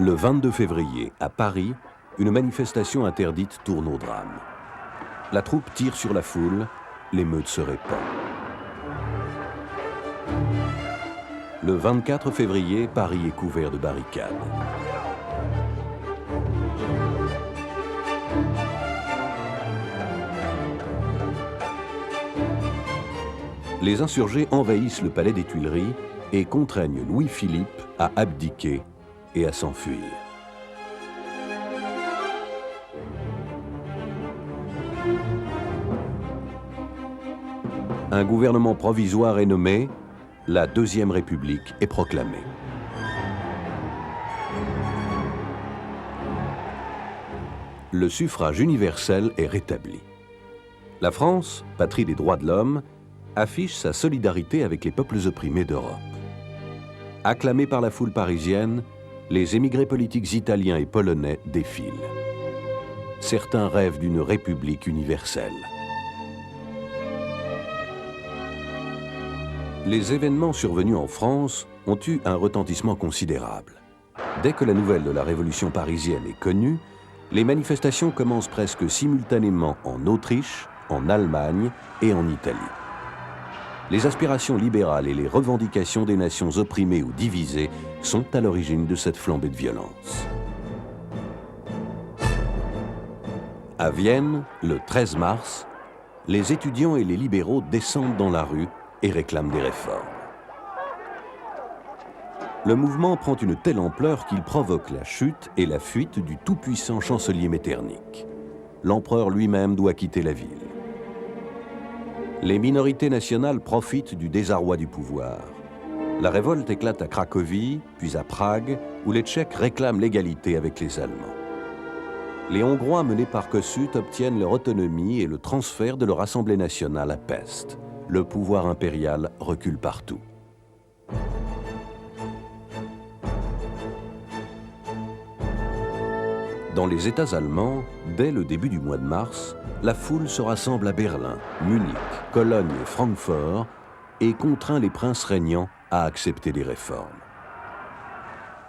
Le 22 février, à Paris, une manifestation interdite tourne au drame. La troupe tire sur la foule, l'émeute se répand. Le 24 février, Paris est couvert de barricades. Les insurgés envahissent le palais des Tuileries et contraignent Louis-Philippe à abdiquer et à s'enfuir. Un gouvernement provisoire est nommé, la Deuxième République est proclamée. Le suffrage universel est rétabli. La France, patrie des droits de l'homme, affiche sa solidarité avec les peuples opprimés d'Europe. Acclamés par la foule parisienne, les émigrés politiques italiens et polonais défilent. Certains rêvent d'une république universelle. Les événements survenus en France ont eu un retentissement considérable. Dès que la nouvelle de la Révolution parisienne est connue, les manifestations commencent presque simultanément en Autriche, en Allemagne et en Italie. Les aspirations libérales et les revendications des nations opprimées ou divisées sont à l'origine de cette flambée de violence. À Vienne, le 13 mars, les étudiants et les libéraux descendent dans la rue et réclament des réformes. Le mouvement prend une telle ampleur qu'il provoque la chute et la fuite du tout-puissant chancelier Metternich. L'empereur lui-même doit quitter la ville. Les minorités nationales profitent du désarroi du pouvoir. La révolte éclate à Cracovie, puis à Prague, où les Tchèques réclament l'égalité avec les Allemands. Les Hongrois menés par Kossuth obtiennent leur autonomie et le transfert de leur Assemblée nationale à Pest. Le pouvoir impérial recule partout. Dans les États allemands, dès le début du mois de mars, la foule se rassemble à Berlin, Munich, Cologne et Francfort et contraint les princes régnants à accepter des réformes.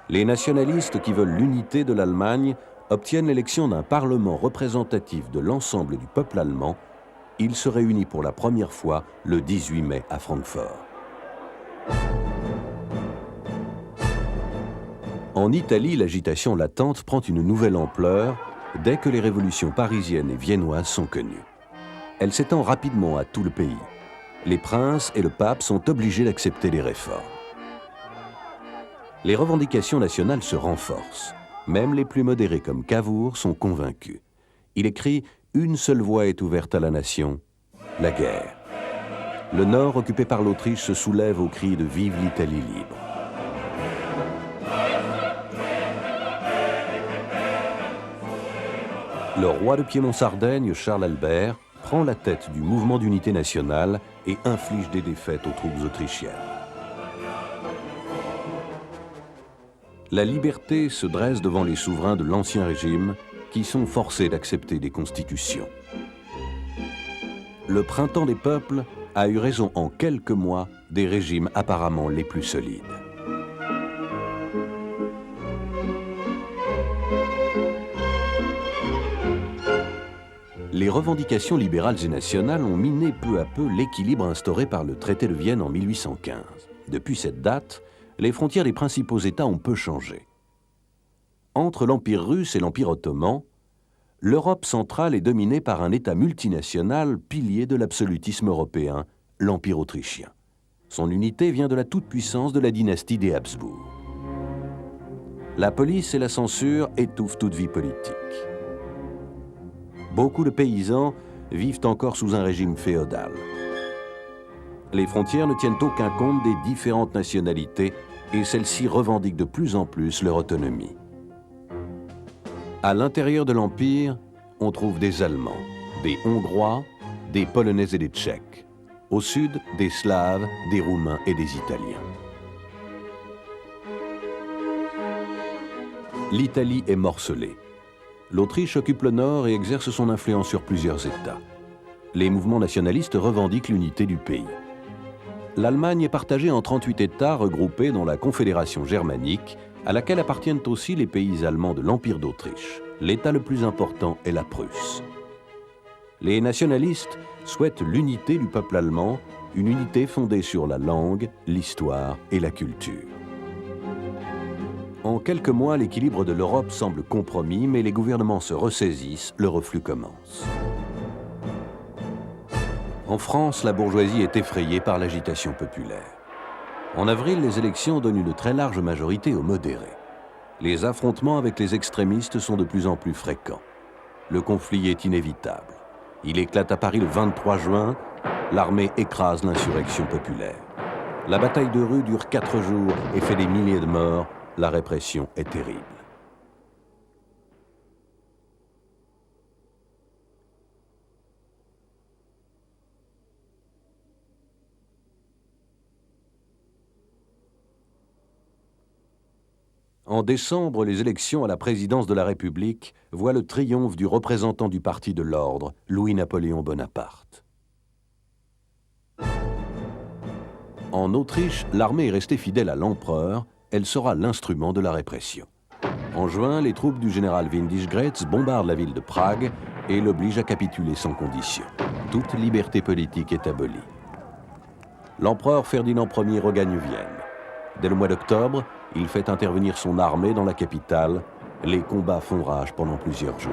Les nationalistes qui veulent l'unité de l'Allemagne obtiennent l'élection d'un parlement représentatif de l'ensemble du peuple allemand. Il se réunit pour la première fois le 18 mai à Francfort. En Italie, l'agitation latente prend une nouvelle ampleur dès que les révolutions parisiennes et viennoises sont connues. Elle s'étend rapidement à tout le pays. Les princes et le pape sont obligés d'accepter les réformes. Les revendications nationales se renforcent. Même les plus modérés comme Cavour sont convaincus. Il écrit « Une seule voie est ouverte à la nation, la guerre ». Le nord, occupé par l'Autriche, se soulève au cri de « Vive l'Italie libre ». Le roi de Piémont-Sardaigne, Charles Albert, prend la tête du mouvement d'unité nationale et inflige des défaites aux troupes autrichiennes. La liberté se dresse devant les souverains de l'Ancien Régime qui sont forcés d'accepter des constitutions. Le printemps des peuples a eu raison en quelques mois des régimes apparemment les plus solides. Les revendications libérales et nationales ont miné peu à peu l'équilibre instauré par le traité de Vienne en 1815. Depuis cette date, les frontières des principaux États ont peu changé. Entre l'Empire russe et l'Empire ottoman, l'Europe centrale est dominée par un État multinational, pilier de l'absolutisme européen, l'Empire autrichien. Son unité vient de la toute-puissance de la dynastie des Habsbourg. La police et la censure étouffent toute vie politique. Beaucoup de paysans vivent encore sous un régime féodal. Les frontières ne tiennent aucun compte des différentes nationalités et celles-ci revendiquent de plus en plus leur autonomie. À l'intérieur de l'Empire, on trouve des Allemands, des Hongrois, des Polonais et des Tchèques. Au sud, des Slaves, des Roumains et des Italiens. L'Italie est morcelée. L'Autriche occupe le nord et exerce son influence sur plusieurs États. Les mouvements nationalistes revendiquent l'unité du pays. L'Allemagne est partagée en 38 États regroupés dans la Confédération germanique à laquelle appartiennent aussi les pays allemands de l'Empire d'Autriche. L'État le plus important est la Prusse. Les nationalistes souhaitent l'unité du peuple allemand, une unité fondée sur la langue, l'histoire et la culture. En quelques mois, l'équilibre de l'Europe semble compromis, mais les gouvernements se ressaisissent, le reflux commence. En France, la bourgeoisie est effrayée par l'agitation populaire. En avril, les élections donnent une très large majorité aux modérés. Les affrontements avec les extrémistes sont de plus en plus fréquents. Le conflit est inévitable. Il éclate à Paris le 23 juin. L'armée écrase l'insurrection populaire. La bataille de rue dure 4 jours et fait des milliers de morts. La répression est terrible. En décembre, les élections à la présidence de la République voient le triomphe du représentant du parti de l'ordre, Louis-Napoléon Bonaparte. En Autriche, l'armée est restée fidèle à l'empereur, elle sera l'instrument de la répression. En juin, les troupes du général Windischgrätz bombardent la ville de Prague et l'obligent à capituler sans condition. Toute liberté politique est abolie. L'empereur Ferdinand Ier regagne Vienne. Dès le mois d'octobre, il fait intervenir son armée dans la capitale. Les combats font rage pendant plusieurs jours.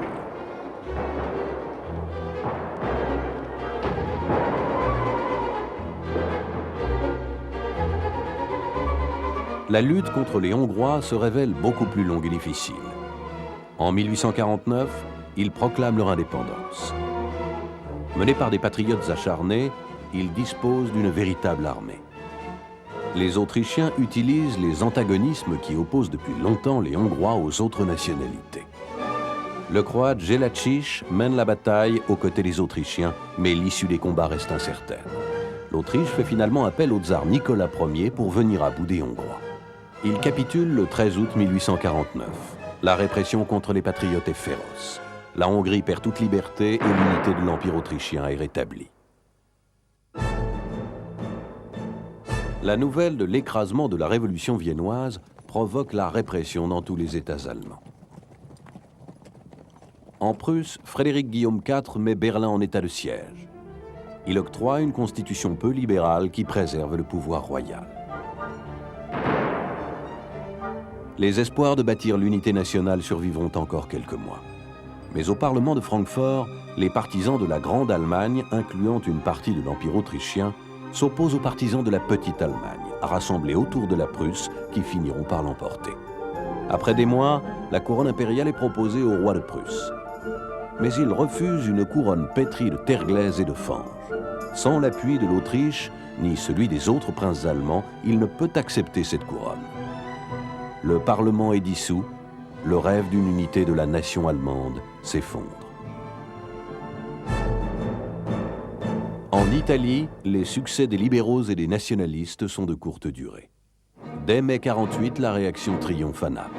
La lutte contre les Hongrois se révèle beaucoup plus longue et difficile. En 1849, ils proclament leur indépendance. Menés par des patriotes acharnés, ils disposent d'une véritable armée. Les Autrichiens utilisent les antagonismes qui opposent depuis longtemps les Hongrois aux autres nationalités. Le Croate Jelačić mène la bataille aux côtés des Autrichiens, mais l'issue des combats reste incertaine. L'Autriche fait finalement appel au tsar Nicolas Ier pour venir à bout des Hongrois. Il capitule le 13 août 1849. La répression contre les patriotes est féroce. La Hongrie perd toute liberté et l'unité de l'Empire autrichien est rétablie. La nouvelle de l'écrasement de la révolution viennoise provoque la répression dans tous les États allemands. En Prusse, Frédéric Guillaume IV met Berlin en état de siège. Il octroie une constitution peu libérale qui préserve le pouvoir royal. Les espoirs de bâtir l'unité nationale survivront encore quelques mois. Mais au Parlement de Francfort, les partisans de la Grande Allemagne, incluant une partie de l'Empire autrichien, s'opposent aux partisans de la Petite Allemagne, rassemblés autour de la Prusse, qui finiront par l'emporter. Après des mois, la couronne impériale est proposée au roi de Prusse. Mais il refuse une couronne pétrie de terre glaise et de fange. Sans l'appui de l'Autriche, ni celui des autres princes allemands, il ne peut accepter cette couronne. Le Parlement est dissous, le rêve d'une unité de la nation allemande s'effondre. En Italie, les succès des libéraux et des nationalistes sont de courte durée. Dès mai 48, la réaction triomphe à Naples.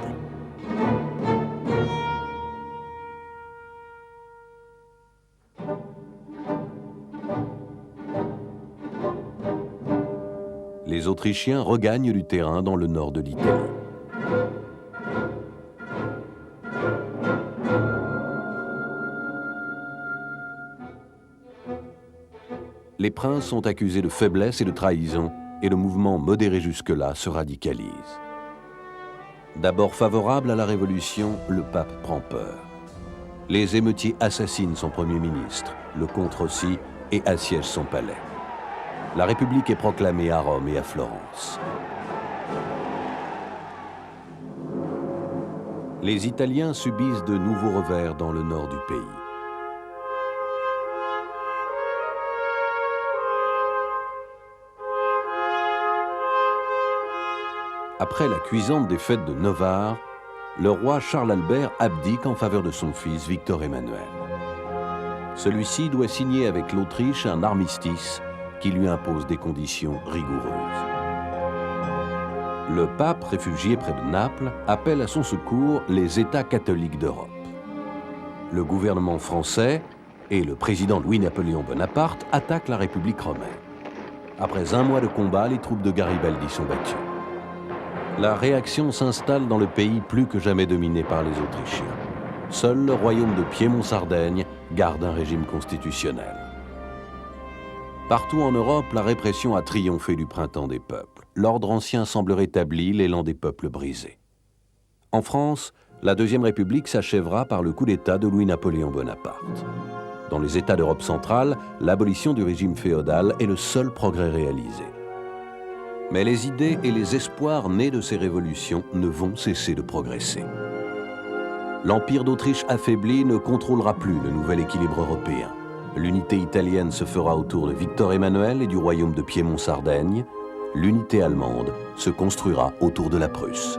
Les Autrichiens regagnent du terrain dans le nord de l'Italie. Les princes sont accusés de faiblesse et de trahison, et le mouvement modéré jusque-là se radicalise. D'abord favorable à la Révolution, le pape prend peur. Les émeutiers assassinent son premier ministre, le comte aussi, et assiègent son palais. La République est proclamée à Rome et à Florence. Les Italiens subissent de nouveaux revers dans le nord du pays. Après la cuisante défaite de Novare, le roi Charles Albert abdique en faveur de son fils Victor Emmanuel. Celui-ci doit signer avec l'Autriche un armistice qui lui impose des conditions rigoureuses. Le pape, réfugié près de Naples, appelle à son secours les États catholiques d'Europe. Le gouvernement français et le président Louis-Napoléon Bonaparte attaquent la République romaine. Après un mois de combat, les troupes de Garibaldi sont battues. La réaction s'installe dans le pays plus que jamais dominé par les Autrichiens. Seul le royaume de Piémont-Sardaigne garde un régime constitutionnel. Partout en Europe, la répression a triomphé du printemps des peuples. L'ordre ancien semble rétabli, l'élan des peuples brisé. En France, la Deuxième République s'achèvera par le coup d'État de Louis-Napoléon Bonaparte. Dans les États d'Europe centrale, l'abolition du régime féodal est le seul progrès réalisé. Mais les idées et les espoirs nés de ces révolutions ne vont cesser de progresser. L'Empire d'Autriche affaibli ne contrôlera plus le nouvel équilibre européen. L'unité italienne se fera autour de Victor Emmanuel et du royaume de Piémont-Sardaigne. L'unité allemande se construira autour de la Prusse.